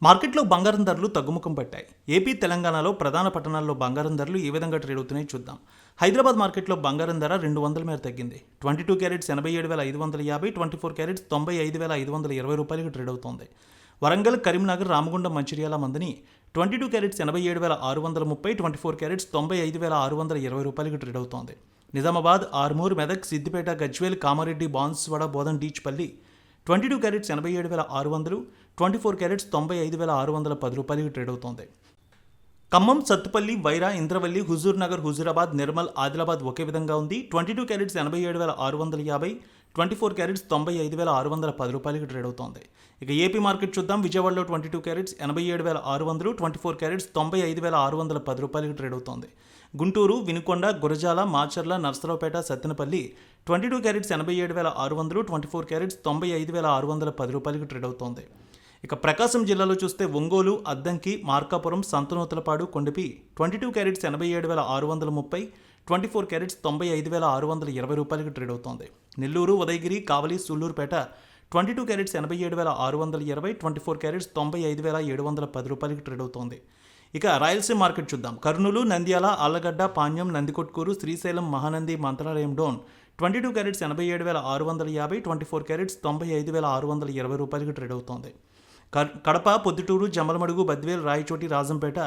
మార్కెట్లో బంగారం ధరలు తగ్గుముఖం పట్టాయి. ఏపీ, తెలంగాణలో ప్రధాన పట్టణాల్లో బంగారం ధరలు ఏ విధంగా ట్రేడ్ అవుతున్నాయో చూద్దాం. హైదరాబాద్ మార్కెట్లో బంగారం ధర 200 మేర తగ్గింది. 22 క్యారెట్స్ 87,550, 24 క్యారెట్స్ 95,520 రూపాయలకు ట్రేడ్ అవుతోంది. వరంగల్, కరీంనగర్, రామగుండం, మంచిర్యాల మందని 22 క్యారెట్స్ 87,630, 24 క్యారెట్స్ 95,620 రూపాయలకు ట్రేడ్ అవుతోంది. నిజామాబాద్, ఆర్మూర్, మెదక్, సిద్దిపేట, గజ్వేల్, కామారెడ్డి, బాన్స్వాడ, బోధన్, డీచ్పల్లి 22 క్యారెట్స్ 87,600, 24 క్యారెట్స్ 95,610 రూపాయలకు ట్రేడ్ అవుతోంది. ఖమ్మం, సత్తుపల్లి, వైరా, ఇంద్రవల్లి, హుజూర్ నగర్, హుజూరాబాద్, నిర్మల్, ఆదిలాబాద్ ఒకే విధంగా ఉంది. 22 క్యారెట్స్ 87,650, 24 క్యారెట్స్ 95,610 రూపాయలకు ట్రేడ్ అవుతోంది. ఇక ఏపీ మార్కెట్ చూద్దాం. విజయవాడలో 22 క్యారెట్స్ 87,600, 24 క్యారెట్స్ 95,610 రూపాయలకు ట్రేడ్ అవుతోంది. గుంటూరు, వినుకొండ, గురజాల, మాచర్ల, నర్సరావుపేట, సత్తెనపల్లి 22 క్యారెట్స్ 87,600, 24 క్యారెట్స్ 95,610 రూపాయలకు ట్రేడ్ అవుతోంది. ఇక ప్రకాశం జిల్లాలో చూస్తే ఒంగోలు, అద్దంకి, మార్కాపురం, సంతనూతలపాడు, కొండపి 22 క్యారెట్స్ 87,630, 24 క్యారెట్స్ 95,620 రూపాయలకు ట్రేడ్ అవుతోంది. నెల్లూరు, ఉదయగిరి, కావలి, సూళ్లూరుపేట 22 క్యారెట్స్ 87,620, 24 క్యారెట్స్ 95,710 రూపాయలకు ట్రేడ్ అవుతోంది. ఇక రాయలసీమ మార్కెట్ చూద్దాం. కర్నూలు, నంద్యాల, ఆళ్లగడ్డ, పాణ్యం, నందికొట్కూరు, శ్రీశైలం, మహానంది, మంత్రాలయం డోన్ 22 క్యారెట్స్ 87,650, 24 క్యారెట్స్ 95,620 రూపాయలకు ట్రేడ్ అవుతోంది. కడప, పొద్దుటూరు, జమ్మలమడుగు, బద్వేల్, రాయచోటి, రాజంపేట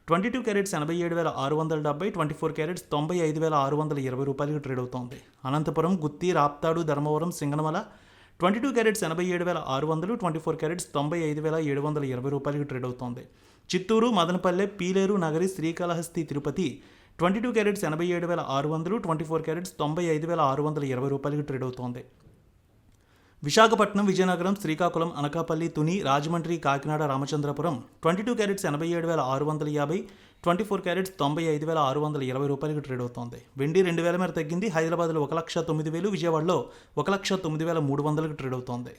22 క్యారెట్స్ 87,670, 24 క్యారెట్స్ 95,620 రూపాయలకు ట్రేడ్ అవుతోంది. అనంతపురం, గుత్తి, రాప్తాడు, ధర్మవరం, సింగనమల 22 క్యారెట్స్ 87,600, 24 క్యారెట్స్ 95,720 రూపాయలకు ట్రేడ్ అవుతోంది. చిత్తూరు, మదనపల్లె, పీలేరు, నగరి, శ్రీకాళహస్తి, తిరుపతి 22 క్యారెట్స్ 87,600, 24 క్యారెట్స్ 95,620 రూపాయలకు ట్రేడ్ అవుతోంది. విశాఖపట్నం, విజయనగరం, శ్రీకాకుళం, అనకాపల్లి, తుని, రాజమండ్రి, కాకినాడ, రామచంద్రపురం 22 క్యారెట్స్ 87,650, 24 క్యారెట్స్ 95,620 రూపాయలకు ట్రేడ్ అవుతోంది. వెండి 2,000 మేర తగ్గింది. హైదరాబాద్లో 1,09,000, విజయవాడలో 1,09,300కు ట్రేడ్ అవుతోంది.